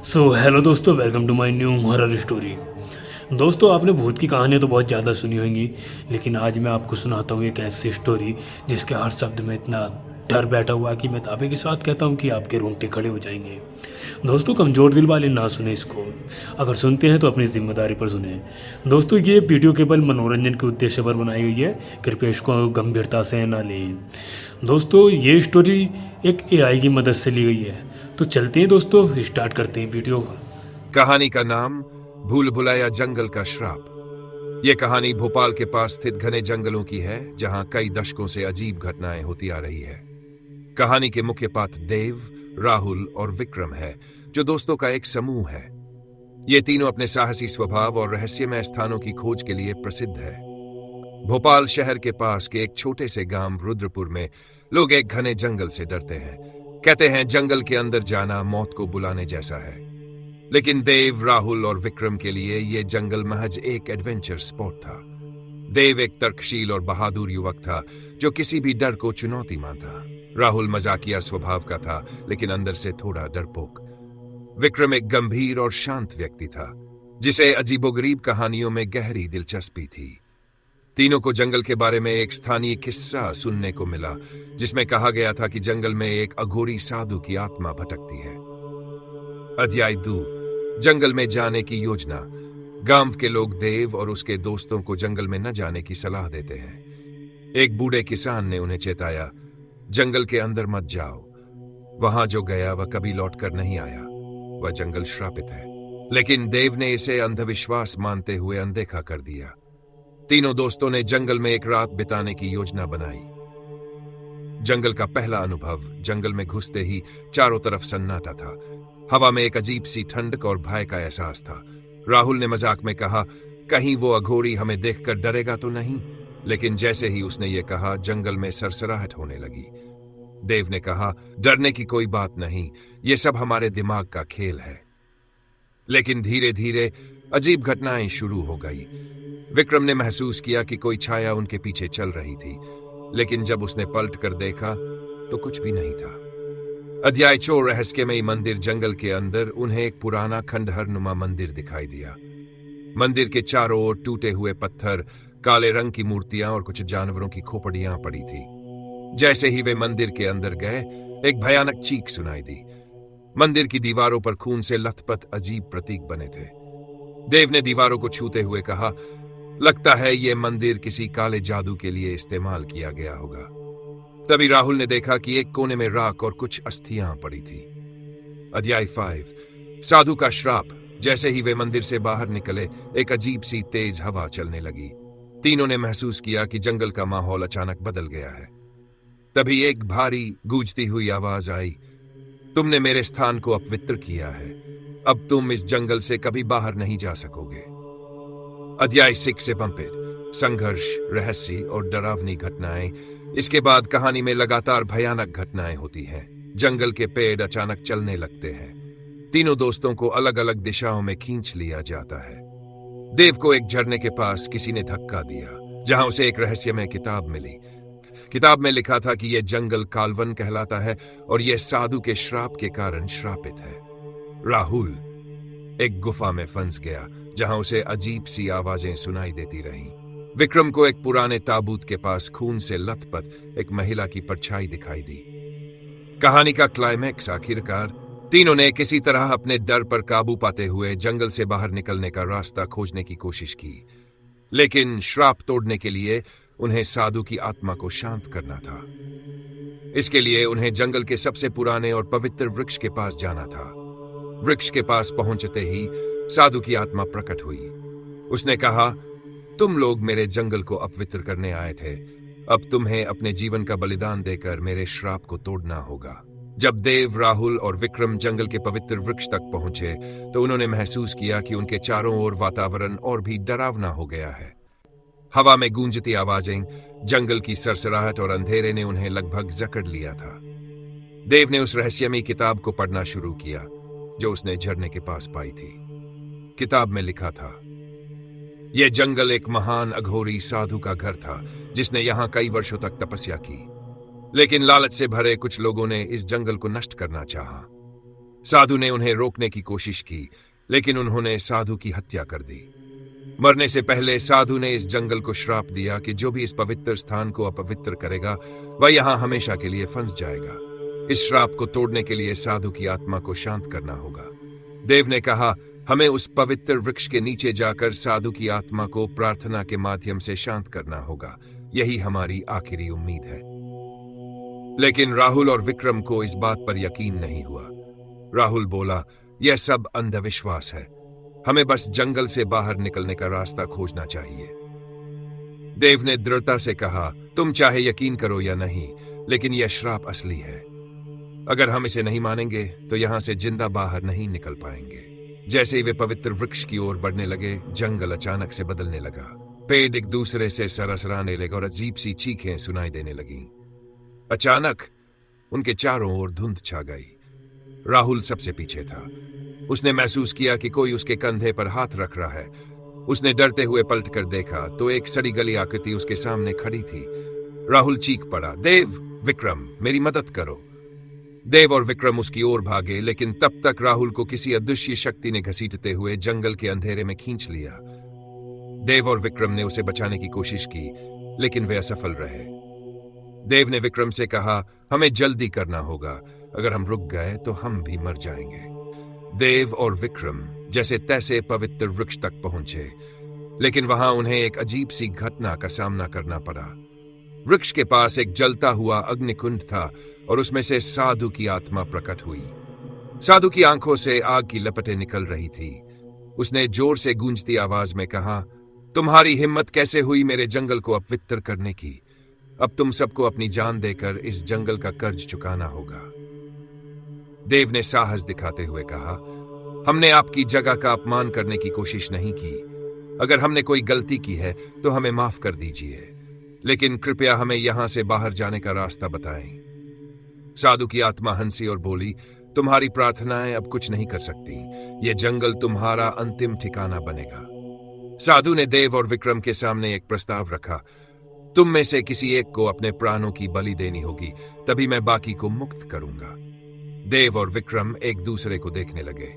सो hello दोस्तों, welcome to my new horror story. दोस्तों, आपने भूत की कहानियाँ तो बहुत ज़्यादा सुनी होंगी, लेकिन आज मैं आपको सुनाता हूँ एक ऐसी स्टोरी जिसके हर शब्द में इतना डर बैठा हुआ है कि मैं दावे के साथ कहता हूँ कि आपके रोंगटे खड़े हो जाएंगे। दोस्तों, कमज़ोर दिल वाले ना सुने इसको। अगर सुनते हैं तो अपनी जिम्मेदारी पर सुने। दोस्तों, ये वीडियो केवल मनोरंजन के उद्देश्य पर बनाई गई है, कृपया इसको गंभीरता से ना लें। दोस्तों, ये स्टोरी एक एआई की मदद से ली गई है। तो चलते हैं दोस्तों, स्टार्ट करते हैं वीडियो। कहानी का नाम भूल भुलैया जंगल का श्राप। यह कहानी भोपाल के पास स्थित घने जंगलों की है, जहां कई दशकों से अजीब घटनाएं होती आ रही है। कहानी के मुख्य पात्र देव, राहुल और विक्रम है, जो दोस्तों का एक समूह है। ये तीनों अपने साहसी स्वभाव और रहस्यमय स्थानों की खोज के लिए प्रसिद्ध है। भोपाल शहर के पास के एक छोटे से गांव रुद्रपुर में लोग एक घने जंगल से डरते हैं। कहते हैं जंगल के अंदर जाना मौत को बुलाने जैसा है। लेकिन देव, राहुल और विक्रम के लिए यह जंगल महज एक एडवेंचर स्पॉट था। देव एक तर्कशील और बहादुर युवक था, जो किसी भी डर को चुनौती मानता। राहुल मजाकिया स्वभाव का था, लेकिन अंदर से थोड़ा डरपोक। विक्रम एक गंभीर और शांत व्यक्ति था, जिसे अजीबोगरीब कहानियों में गहरी दिलचस्पी थी। तीनों को जंगल के बारे में एक स्थानीय किस्सा सुनने को मिला, जिसमें कहा गया था कि जंगल में एक अघोरी साधु की आत्मा भटकती है। अध्याय 2, जंगल में जाने की योजना। गांव के लोग देव और उसके दोस्तों को जंगल में न जाने की सलाह देते हैं। एक बूढ़े किसान ने उन्हें चेताया, जंगल के अंदर मत जाओ। वहां जो गया वह कभी लौटकर नहीं आया। वह जंगल श्रापित है। लेकिन देव ने इसे अंधविश्वास मानते हुए अनदेखा कर दिया। तीनों दोस्तों ने जंगल में एक रात बिताने की योजना बनाई। जंगल का पहला अनुभव। जंगल में घुसते ही चारों तरफ सन्नाटा था। हवा में एक अजीब सी ठंडक और भय का एहसास था। राहुल ने मजाक में कहा, कहीं वो अघोरी हमें देखकर डरेगा तो नहीं। लेकिन जैसे ही उसने ये कहा, जंगल में सरसराहट होने लगी। देव ने कहा, डरने की कोई बात नहीं, ये सब हमारे दिमाग का खेल है। लेकिन धीरे धीरे अजीब घटनाएं शुरू हो गई। विक्रम ने महसूस किया कि कोई छाया उनके पीछे चल रही थी, लेकिन जब उसने पलट कर देखा तो कुछ भी नहीं था। अध्याय 4, रहस्यमयी मंदिर। जंगल के अंदर उन्हें एक पुराना खंडहर नुमा मंदिर दिखाई दिया। मंदिर के चारों ओर टूटे हुए पत्थर, काले रंग की मूर्तियां और कुछ जानवरों की खोपड़ियां पड़ी थी। जैसे ही वे मंदिर के अंदर गए, एक भयानक चीख सुनाई दी। मंदिर की दीवारों पर खून से लथपथ अजीब प्रतीक बने थे। देव ने दीवारों को छूते हुए कहा, लगता है यह मंदिर किसी काले जादू के लिए इस्तेमाल किया गया होगा। तभी राहुल ने देखा कि एक कोने में राख और कुछ अस्थियां पड़ी थी। अध्याय 5, साधु का श्राप। जैसे ही वे मंदिर से बाहर निकले, एक अजीब सी तेज हवा चलने लगी। तीनों ने महसूस किया कि जंगल का माहौल अचानक बदल गया है। तभी एक भारी गूंजती हुई आवाज आई, तुमने मेरे स्थान को अपवित्र किया है। अब तुम इस जंगल से कभी बाहर नहीं जा सकोगे। अध्याय 6 से पंपित। संघर्ष, रहस्य और डरावनी घटनाएं। इसके बाद कहानी में लगातार भयानक घटनाएं होती हैं। जंगल के पेड़ अचानक चलने लगते हैं। तीनों दोस्तों को अलग अलग दिशाओं में खींच लिया जाता है। देव को एक झरने के पास किसी ने धक्का दिया, जहां उसे एक रहस्यमय किताब मिली। किताब में लिखा था कि यह जंगल कालवन कहलाता है और यह साधु के श्राप के कारण श्रापित है। राहुल एक गुफा में फंस गया, जहां उसे अजीब सी आवाजें सुनाई देती रहीं। विक्रम को एक पुराने ताबूत के पास खून से लथपथ एक महिला की परछाई दिखाई दी। कहानी का क्लाइमैक्स। आखिरकार तीनों ने किसी तरह अपने डर पर काबू पाते हुए जंगल से बाहर निकलने का रास्ता खोजने की कोशिश की। लेकिन श्राप तोड़ने के लिए उन्हें साधु की आत्मा को शांत करना था। इसके लिए उन्हें जंगल के सबसे पुराने और पवित्र वृक्ष के पास जाना था। वृक्ष के पास पहुंचते ही साधु की आत्मा प्रकट हुई। उसने कहा, तुम लोग मेरे जंगल को अपवित्र करने आए थे। अब तुम्हें अपने जीवन का बलिदान देकर मेरे श्राप को तोड़ना होगा। जब देव, राहुल और विक्रम जंगल के पवित्र वृक्ष तक पहुंचे, तो उन्होंने महसूस किया कि उनके चारों ओर वातावरण और भी डरावना हो गया है। हवा में गूंजती आवाजें, जंगल की सरसराहट और अंधेरे ने उन्हें लगभग जकड़ लिया था। देव ने उस रहस्यमयी किताब को पढ़ना शुरू किया, जो उसने झरने के पास पाई थी। किताब में लिखा था, यह जंगल एक महान अघोरी साधु का घर था, जिसने यहां कई वर्षों तक तपस्या की। लेकिन लालच से भरे कुछ लोगों ने इस जंगल को नष्ट करना चाहा। साधु ने उन्हें रोकने की कोशिश की, लेकिन उन्होंने साधु की हत्या कर दी। मरने से पहले साधु ने इस जंगल को श्राप दिया कि जो भी इस पवित्र स्थान को अपवित्र करेगा वह यहां हमेशा के लिए फंस जाएगा। इस श्राप को तोड़ने के लिए साधु की आत्मा को शांत करना होगा। देव ने कहा, हमें उस पवित्र वृक्ष के नीचे जाकर साधु की आत्मा को प्रार्थना के माध्यम से शांत करना होगा। यही हमारी आखिरी उम्मीद है। लेकिन राहुल और विक्रम को इस बात पर यकीन नहीं हुआ। राहुल बोला, यह सब अंधविश्वास है, हमें बस जंगल से बाहर निकलने का रास्ता खोजना चाहिए। देव ने दृढ़ता से कहा, तुम चाहे यकीन करो या नहीं, लेकिन यह श्राप असली है। अगर हम इसे नहीं मानेंगे तो यहां से जिंदा बाहर नहीं निकल पाएंगे। जैसे ही वे पवित्र वृक्ष की ओर बढ़ने लगे, जंगल अचानक से बदलने लगा। पेड़ एक दूसरे से सरसराने लगे और अजीब सी चीखें सुनाई देने लगीं। अचानक उनके चारों ओर धुंध छा गई। राहुल सबसे पीछे था। उसने महसूस किया कि कोई उसके कंधे पर हाथ रख रहा है। उसने डरते हुए पलटकर देखा तो एक सड़ी गली आकृति उसके सामने खड़ी थी। राहुल चीख पड़ा, देव, विक्रम, मेरी मदद करो। देव और विक्रम उसकी ओर भागे, लेकिन तब तक राहुल को किसी अदृश्य शक्ति ने घसीटते हुए जंगल के अंधेरे में खींच लिया। देव और विक्रम ने उसे बचाने की कोशिश की, लेकिन वे असफल रहे। देव ने विक्रम से कहा, हमें जल्दी करना होगा, अगर हम रुक गए तो हम भी मर जाएंगे। देव और विक्रम जैसे तैसे पवित्र वृक्ष तक पहुंचे, लेकिन वहां उन्हें एक अजीब सी घटना का सामना करना पड़ा। वृक्ष के पास एक जलता हुआ अग्निकुंड था और उसमें से साधु की आत्मा प्रकट हुई। साधु की आंखों से आग की लपटें निकल रही थी। उसने जोर से गूंजती आवाज में कहा, तुम्हारी हिम्मत कैसे हुई मेरे जंगल को अपवित्र करने की? अब तुम सबको अपनी जान देकर इस जंगल का कर्ज चुकाना होगा। देव ने साहस दिखाते हुए कहा, हमने आपकी जगह का अपमान करने की कोशिश नहीं की। अगर हमने कोई गलती की है तो हमें माफ कर दीजिए, लेकिन कृपया हमें यहां से बाहर जाने का रास्ता बताएं। साधु की आत्मा हंसी और बोली, तुम्हारी प्रार्थनाएं अब कुछ नहीं कर सकती। यह जंगल तुम्हारा अंतिम ठिकाना बनेगा। साधु ने देव और विक्रम के सामने एक प्रस्ताव रखा, तुम में से किसी एक को अपने प्राणों की बलि देनी होगी, तभी मैं बाकी को मुक्त करूंगा। देव और विक्रम एक दूसरे को देखने लगे।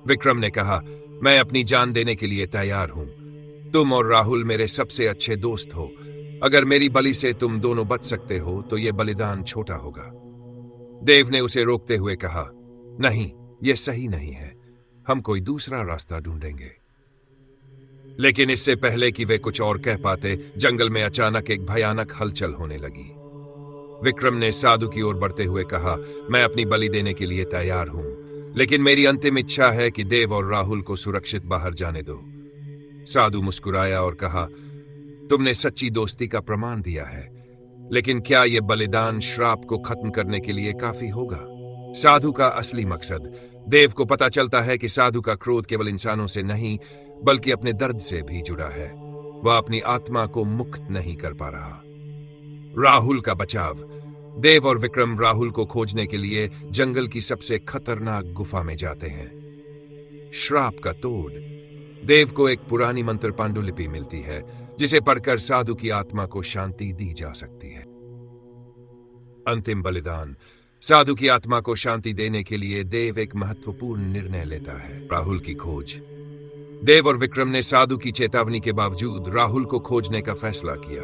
विक्रम ने कहा, मैं अपनी जान देने के लिए तैयार हूं। तुम और राहुल मेरे सबसे अच्छे दोस्त हो। अगर मेरी बलि से तुम दोनों बच सकते हो तो यह बलिदान छोटा होगा। देव ने उसे रोकते हुए कहा, नहीं, यह सही नहीं है, हम कोई दूसरा रास्ता ढूंढेंगे। लेकिन इससे पहले कि वे कुछ और कह पाते, जंगल में अचानक एक भयानक हलचल होने लगी। विक्रम ने साधु की ओर बढ़ते हुए कहा, मैं अपनी बलि देने के लिए तैयार हूं, लेकिन मेरी अंतिम इच्छा है कि देव और राहुल को सुरक्षित बाहर जाने दो। साधु मुस्कुराया और कहा, तुमने सच्ची दोस्ती का प्रमाण दिया है, लेकिन क्या यह बलिदान श्राप को खत्म करने के लिए काफी होगा? साधु का असली मकसद, देव को पता चलता है कि साधु का क्रोध केवल इंसानों से नहीं बल्कि अपने दर्द से भी जुड़ा है। वह अपनी आत्मा को मुक्त नहीं कर पा रहा। राहुल का बचाव। देव और विक्रम राहुल को खोजने के लिए जंगल की सबसे खतरनाक गुफा में जाते हैं। श्राप का तोड़। देव को एक पुरानी मंत्र पांडुलिपि मिलती है, जिसे पढ़कर साधु की आत्मा को शांति दी जा सकती है। अंतिम बलिदान। साधु की आत्मा को शांति देने के लिए देव एक महत्वपूर्ण निर्णय लेता है, राहुल की खोज। देव और विक्रम ने साधु की चेतावनी के बावजूद राहुल को खोजने का फैसला किया।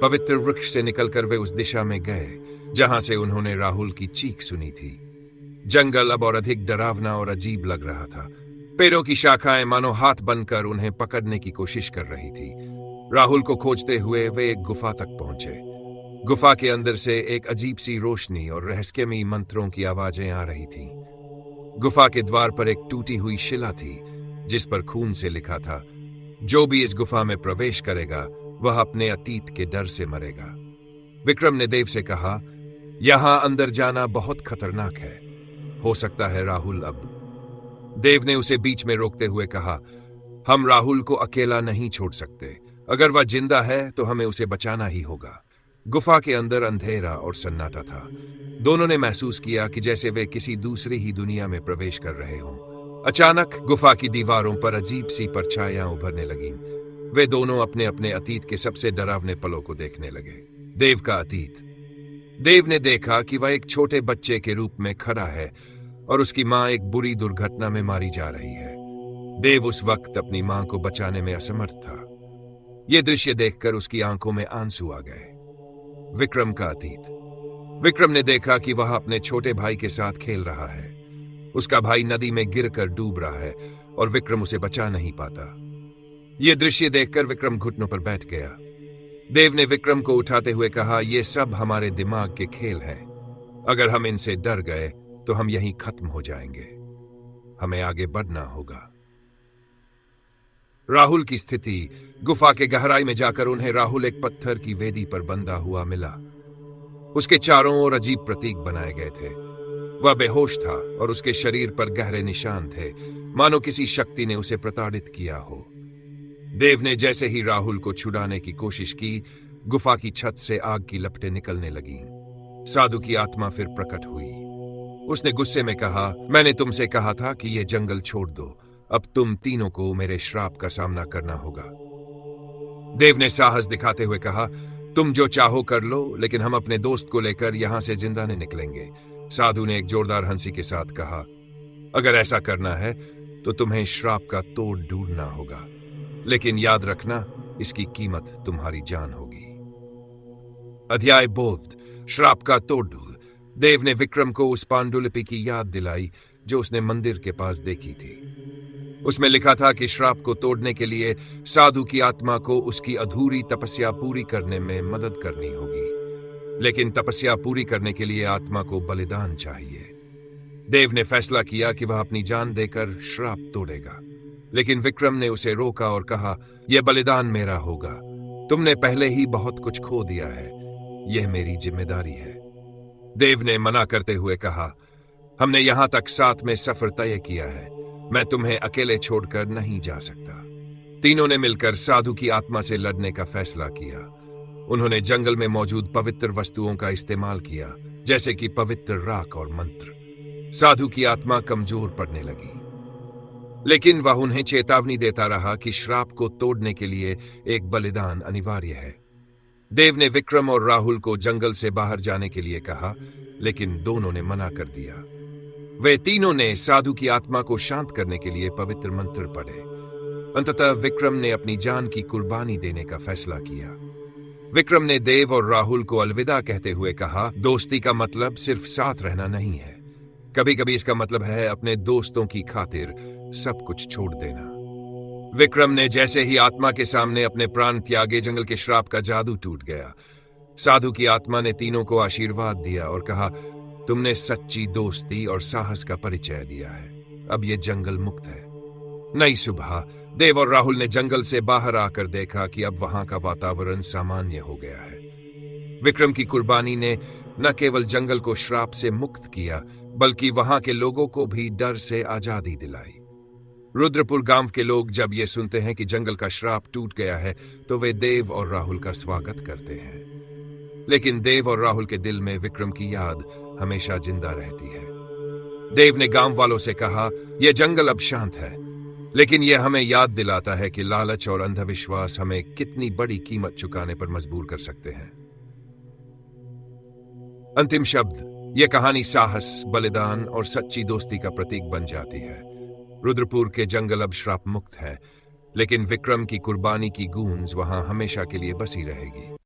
पवित्र वृक्ष से निकलकर वे उस दिशा में गए जहां से उन्होंने राहुल की चीख सुनी थी। जंगल अब और अधिक डरावना और अजीब लग रहा था। पेड़ों की शाखाएं मानो हाथ बनकर उन्हें पकड़ने की कोशिश कर रही थी। राहुल को खोजते हुए वे एक गुफा तक पहुंचे। गुफा के अंदर से एक अजीब सी रोशनी और रहस्यमयी मंत्रों की आवाजें आ रही थीं। गुफा के द्वार पर एक टूटी हुई शिला थी, जिस पर खून से लिखा था, जो भी इस गुफा में प्रवेश करेगा वह अपने अतीत के डर से मरेगा। विक्रम ने देव से कहा, यहां अंदर जाना बहुत खतरनाक है, हो सकता है राहुल अब। देव ने उसे बीच में रोकते हुए कहा, हम राहुल को अकेला नहीं छोड़ सकते। अगर वह जिंदा है तो हमें उसे बचाना ही होगा। गुफा के अंदर अंधेरा और सन्नाटा था। दोनों ने महसूस किया कि जैसे वे किसी दूसरी ही दुनिया में प्रवेश कर रहे हों। अचानक गुफा की दीवारों पर अजीब सी परछाइयां उभरने लगीं। वे दोनों अपने अपने अतीत के सबसे डरावने पलों को देखने लगे। देव का अतीत। देव ने देखा कि वह एक छोटे बच्चे के रूप में खड़ा है और उसकी मां एक बुरी दुर्घटना में मारी जा रही है। देव उस वक्त अपनी मां को बचाने में असमर्थ था। यह दृश्य देखकर उसकी आंखों में आंसू आ गए। विक्रम का अतीत। विक्रम ने देखा कि वह अपने छोटे भाई के साथ खेल रहा है। उसका भाई नदी में गिरकर डूब रहा है और विक्रम उसे बचा नहीं पाता। यह दृश्य देखकर विक्रम घुटनों पर बैठ गया। देव ने विक्रम को उठाते हुए कहा, यह सब हमारे दिमाग के खेल हैं। अगर हम इनसे डर गए तो हम यहीं खत्म हो जाएंगे। हमें आगे बढ़ना होगा। राहुल की स्थिति। गुफा के गहराई में जाकर उन्हें राहुल एक पत्थर की वेदी पर बंधा हुआ मिला। उसके चारों ओर अजीब प्रतीक बनाए गए थे। वह बेहोश था और उसके शरीर पर गहरे निशान थे, मानो किसी शक्ति ने उसे प्रताड़ित किया हो। देव ने जैसे ही राहुल को छुड़ाने की कोशिश की, गुफा की छत से आग की लपटें निकलने लगीं। साधु की आत्मा फिर प्रकट हुई। उसने गुस्से में कहा, मैंने तुमसे कहा था कि यह जंगल छोड़ दो। अब तुम तीनों को मेरे श्राप का सामना करना होगा। देव ने साहस दिखाते हुए कहा, तुम जो चाहो कर लो, लेकिन हम अपने दोस्त को लेकर यहां से जिंदा नहीं निकलेंगे। साधु ने एक जोरदार हंसी के साथ कहा, अगर ऐसा करना है तो तुम्हें श्राप का तोड़ ढूंढना होगा, लेकिन याद रखना इसकी कीमत तुम्हारी जान होगी। अध्याय बोध, श्राप का तोड़। देव ने विक्रम को उस पांडुलिपि की याद दिलाई जो उसने मंदिर के पास देखी थी। उसमें लिखा था कि श्राप को तोड़ने के लिए साधु की आत्मा को उसकी अधूरी तपस्या पूरी करने में मदद करनी होगी, लेकिन तपस्या पूरी करने के लिए आत्मा को बलिदान चाहिए। देव ने फैसला किया कि वह अपनी जान देकर श्राप तोड़ेगा, लेकिन विक्रम ने उसे रोका और कहा, यह बलिदान मेरा होगा। तुमने पहले ही बहुत कुछ खो दिया है, यह मेरी जिम्मेदारी है। देव ने मना करते हुए कहा, हमने यहां तक साथ में सफर तय किया है, मैं तुम्हें अकेले छोड़कर नहीं जा सकता। तीनों ने मिलकर साधु की आत्मा से लड़ने का फैसला किया। उन्होंने जंगल में मौजूद पवित्र वस्तुओं का इस्तेमाल किया, जैसे कि पवित्र राख और मंत्र। साधु की आत्मा कमजोर पड़ने लगी, लेकिन वह उन्हें चेतावनी देता रहा कि श्राप को तोड़ने के लिए एक बलिदान अनिवार्य है। देव ने विक्रम और राहुल को जंगल से बाहर जाने के लिए कहा, लेकिन दोनों ने मना कर दिया। वे तीनों ने साधु की आत्मा को शांत करने के लिए पवित्र मंत्र पढ़े। अंततः विक्रम ने अपनी जान की कुर्बानी देने का फैसला किया। विक्रम ने देव और राहुल को अलविदा कहते हुए कहा, दोस्ती का मतलब सिर्फ साथ रहना नहीं है, कभी कभी इसका मतलब है अपने दोस्तों की खातिर सब कुछ छोड़ देना। विक्रम ने जैसे ही आत्मा के सामने अपने प्राण त्यागे, जंगल के श्राप का जादू टूट गया। साधु की आत्मा ने तीनों को आशीर्वाद दिया और कहा, तुमने सच्ची दोस्ती और साहस का परिचय दिया है, अब यह जंगल मुक्त है। नई सुबह। देव और राहुल ने जंगल से बाहर आकर देखा कि अब वहां का वातावरण सामान्य हो गया है। विक्रम की कुर्बानी ने न केवल जंगल को श्राप से मुक्त किया, बल्कि वहां के लोगों को भी डर से आजादी दिलाई। रुद्रपुर गांव के लोग जब ये सुनते हैं कि जंगल का श्राप टूट गया है, तो वे देव और राहुल का स्वागत करते हैं। लेकिन देव और राहुल के दिल में विक्रम की याद हमेशा जिंदा रहती है। देव ने गांव वालों से कहा, यह जंगल अब शांत है, लेकिन यह हमें याद दिलाता है कि लालच और अंधविश्वास हमें कितनी बड़ी कीमत चुकाने पर मजबूर कर सकते हैं। अंतिम शब्द। यह कहानी साहस, बलिदान और सच्ची दोस्ती का प्रतीक बन जाती है। रुद्रपुर के जंगल अब श्राप मुक्त है, लेकिन विक्रम की कुर्बानी की गूंज वहां हमेशा के लिए बसी रहेगी।